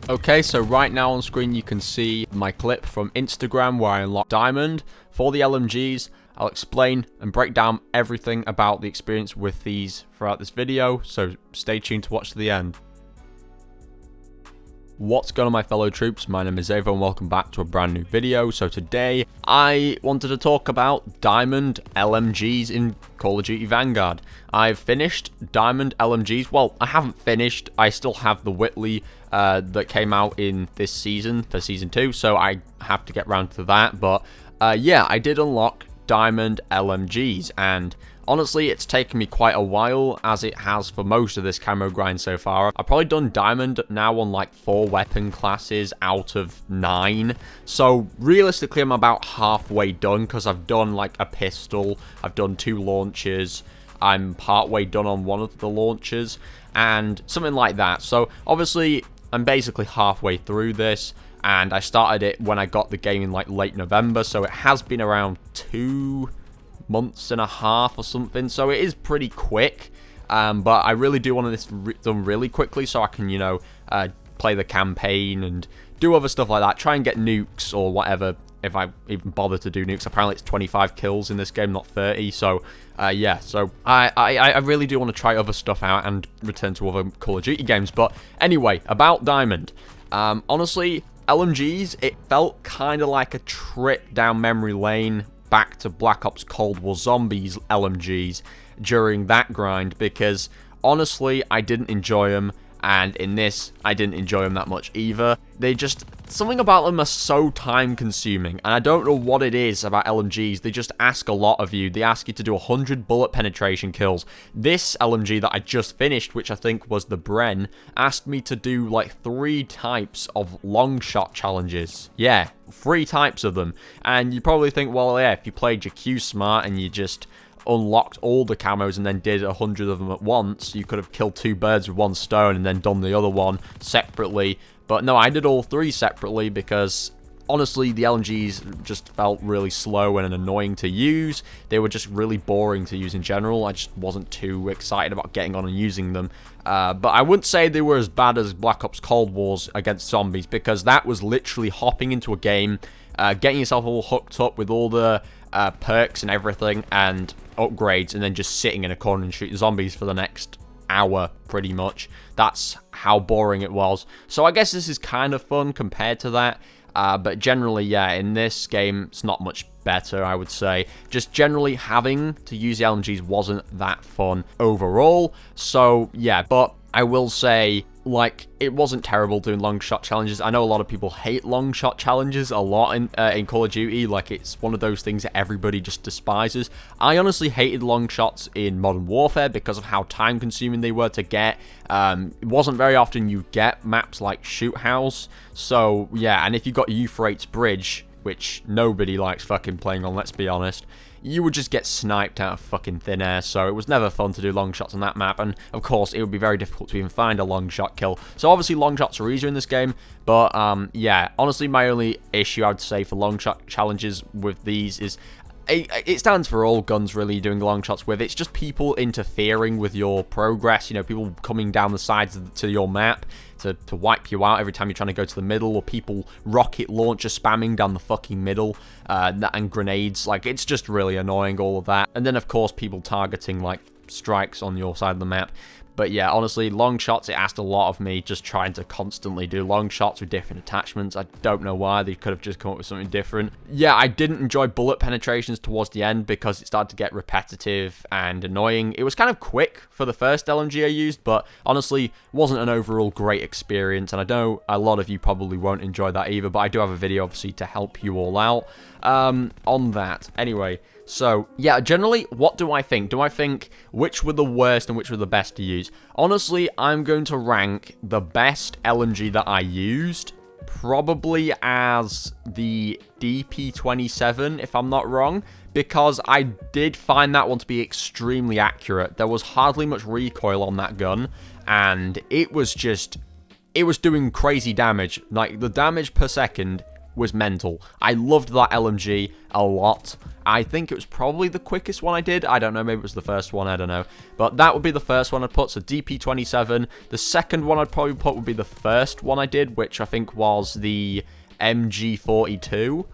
Okay, so right now on screen you can see my clip from Instagram where I unlocked Diamond for the LMGs. I'll explain and break down everything about the experience with these throughout this video, so stay tuned to watch to the end. What's going on, my fellow troops? My name is Xavvo and welcome back to a brand new video. So today I wanted to talk about Diamond LMGs in Call of Duty Vanguard. I've finished Diamond LMGs. Well, I haven't finished. I still have the Whitley that came out in this season for Season 2, so I have to get round to that. But yeah, I did unlock Diamond LMGs, and honestly, it's taken me quite a while, as it has for most of this camo grind so far. I've probably done Diamond now on like 4 weapon classes out of 9. So realistically, I'm about halfway done because I've done like a pistol, I've done 2 launchers, I'm partway done on one of the launchers, and something like that. So obviously, I'm basically halfway through this. And I started it when I got the game in like late November, so it has been around 2 months and a half or something, so it is pretty quick. But I really do want this done really quickly so I can, you know, play the campaign and do other stuff like that. Try and get nukes or whatever, if I even bother to do nukes. Apparently it's 25 kills in this game, not 30, so yeah, so I really do want to try other stuff out and return to other Call of Duty games. But anyway, about Diamond, honestly, LMGs, it felt kind of like a trip down memory lane back to Black Ops Cold War Zombies LMGs during that grind, because honestly, I didn't enjoy them, and in this, I didn't enjoy them that much either. They just, something about them are so time consuming, and I don't know what it is about LMGs. They just ask a lot of you. They ask you to do 100 bullet penetration kills. This LMG that I just finished, which I think was the Bren, asked me to do like 3 types of long shot challenges. Yeah, 3 types of them. And you probably think, well, yeah, if you played your Q smart and you just unlocked all the camos and then did 100 of them at once, you could have killed 2 birds with 1 stone and then done the other one separately. But no, I did all 3 separately because honestly, the LMGs just felt really slow and annoying to use. They were just really boring to use in general. I just wasn't too excited about getting on and using them. But I wouldn't say they were as bad as Black Ops Cold Wars against zombies, because that was literally hopping into a game, getting yourself all hooked up with all the perks and everything and upgrades, and then just sitting in a corner and shooting zombies for the next hour, pretty much. That's how boring it was. So I guess this is kind of fun compared to that. But generally, yeah, in this game, it's not much better, I would say. Just generally having to use the LMGs wasn't that fun overall. So, yeah, but I will say, like, it wasn't terrible doing long shot challenges. I know a lot of people hate long shot challenges a lot in Call of Duty. Like, it's one of those things that everybody just despises. I honestly hated long shots in Modern Warfare because of how time consuming they were to get. It wasn't very often you get maps like Shoot House. So, yeah, and if you got Euphrates Bridge, which nobody likes fucking playing on, let's be honest, you would just get sniped out of fucking thin air, so it was never fun to do long shots on that map, and of course it would be very difficult to even find a long shot kill. So obviously long shots are easier in this game, but yeah, honestly my only issue I would say for long shot challenges with these is it stands for all guns really doing long shots with. It's just people interfering with your progress, you know, people coming down the sides to your map to wipe you out every time you're trying to go to the middle, or people rocket launcher spamming down the fucking middle, and grenades. Like, it's just really annoying, all of that. And then of course people targeting like strikes on your side of the map. But yeah, honestly, long shots, it asked a lot of me, just trying to constantly do long shots with different attachments. I don't know why. They could have just come up with something different. Yeah, I didn't enjoy bullet penetrations towards the end because it started to get repetitive and annoying. It was kind of quick for the first LMG I used, but honestly, wasn't an overall great experience. And I know a lot of you probably won't enjoy that either, but I do have a video, obviously, to help you all out on that. Anyway, so, yeah, generally, what do I think? Do I think which were the worst and which were the best to use? Honestly, I'm going to rank the best LMG that I used probably as the DP27, if I'm not wrong, because I did find that one to be extremely accurate. There was hardly much recoil on that gun, and it was just, it was doing crazy damage. Like, the damage per second was mental. I loved that LMG a lot. I think it was probably the quickest one I did. I don't know, maybe it was the first one, I don't know. But that would be the first one I'd put, so DP27. The second one I'd probably put would be the first one I did, which I think was the MG42.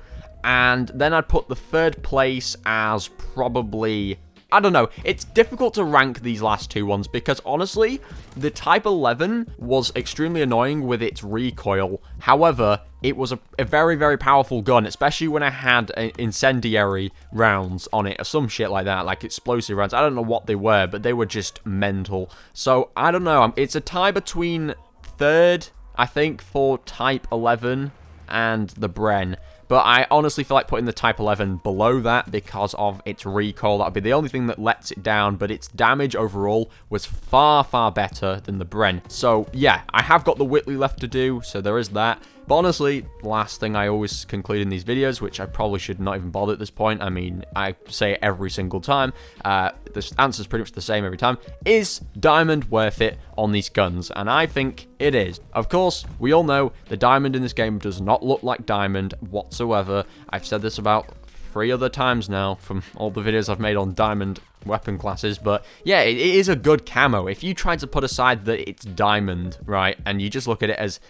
And then I'd put the third place as probably... I don't know, it's difficult to rank these last two ones because honestly, the Type 11 was extremely annoying with its recoil. However, it was a very, very powerful gun, especially when I had incendiary rounds on it or some shit like that, like explosive rounds. I don't know what they were, but they were just mental. So, I don't know, it's a tie between third, I think, for Type 11 and the Bren. But I honestly feel like putting the Type 11 below that because of its recoil. That would be the only thing that lets it down, but its damage overall was far, far better than the Bren. So, yeah, I have got the Whitley left to do, so there is that. But honestly, last thing I always conclude in these videos, which I probably should not even bother at this point, I mean, I say it every single time, the answer's pretty much the same every time, is Diamond worth it on these guns? And I think it is. Of course, we all know the Diamond in this game does not look like Diamond whatsoever. I've said this about 3 other times now from all the videos I've made on Diamond weapon classes, but yeah, it is a good camo. If you try to put aside that it's Diamond, right, and you just look at it as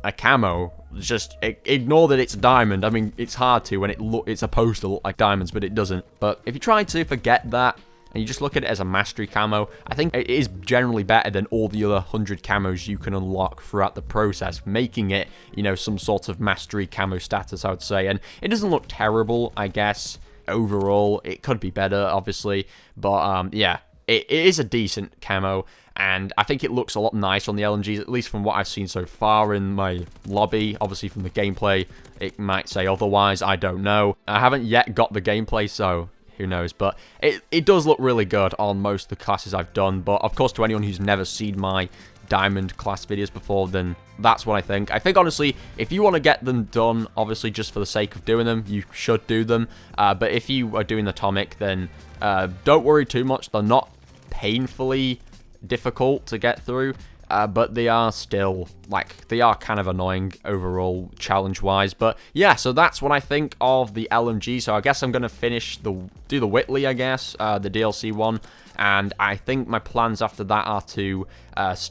a camo, just ignore that it's diamond. I mean, it's hard to when it's supposed to look like diamonds, but it doesn't. But if you try to forget that and you just look at it as a mastery camo, I think it is generally better than all the other 100 camos you can unlock throughout the process, making it, you know, some sort of mastery camo status, I would say. And it doesn't look terrible, I guess, overall. It could be better, obviously, but yeah, it is a decent camo. And I think it looks a lot nicer on the LMGs, at least from what I've seen so far in my lobby. Obviously, from the gameplay, it might say otherwise. I don't know. I haven't yet got the gameplay, so who knows. But it does look really good on most of the classes I've done. But, of course, to anyone who's never seen my Diamond class videos before, then that's what I think. I think, honestly, if you want to get them done, obviously, just for the sake of doing them, you should do them. But if you are doing Atomic, then don't worry too much. They're not painfully difficult to get through, but they are still, like, they are kind of annoying overall challenge-wise. But yeah, so that's what I think of the LMG. So I guess I'm going to do the Whitley, I guess, the DLC one. And I think my plans after that are to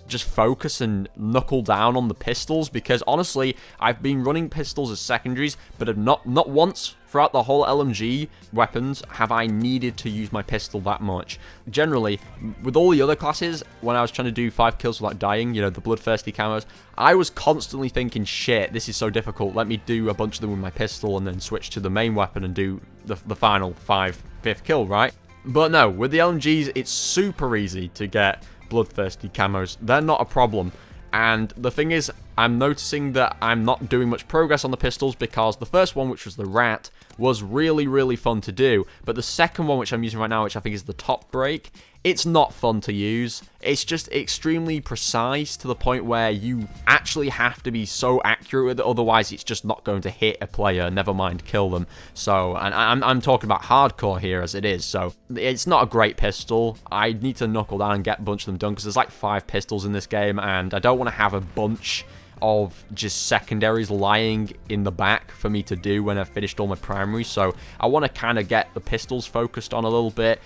just focus and knuckle down on the pistols, because honestly, I've been running pistols as secondaries, but have not once throughout the whole LMG weapons have I needed to use my pistol that much. Generally, with all the other classes, when I was trying to do 5 kills without dying, you know, the bloodthirsty camos, I was constantly thinking, shit, this is so difficult, let me do a bunch of them with my pistol and then switch to the main weapon and do the final 5th kill, right? But no, with the LMGs, it's super easy to get bloodthirsty camos. They're not a problem. And the thing is, I'm noticing that I'm not doing much progress on the pistols because the first one, which was the Rat, was really, really fun to do. But the second one, which I'm using right now, which I think is the Top Break, it's not fun to use. It's just extremely precise to the point where you actually have to be so accurate with it, otherwise it's just not going to hit a player, never mind kill them. So, and I'm talking about hardcore here as it is, so it's not a great pistol. I need to knuckle down and get a bunch of them done, because there's like 5 pistols in this game, and I don't want to have a bunch of just secondaries lying in the back for me to do when I've finished all my primaries. So I want to kind of get the pistols focused on a little bit,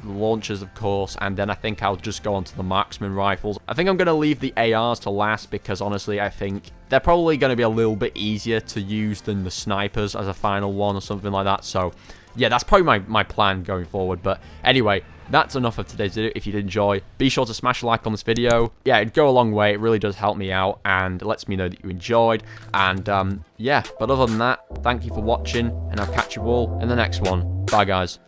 launchers of course, and then I think I'll just go on to the marksman rifles. I think I'm going to leave the ARs to last because honestly I think they're probably going to be a little bit easier to use than the snipers as a final one or something like that. So yeah, that's probably my plan going forward. But anyway, that's enough of today's video. If you did enjoy, be sure to smash a like on this video. Yeah, it'd go a long way. It really does help me out and it lets me know that you enjoyed. And yeah, but other than that, thank you for watching and I'll catch you all in the next one. Bye, guys.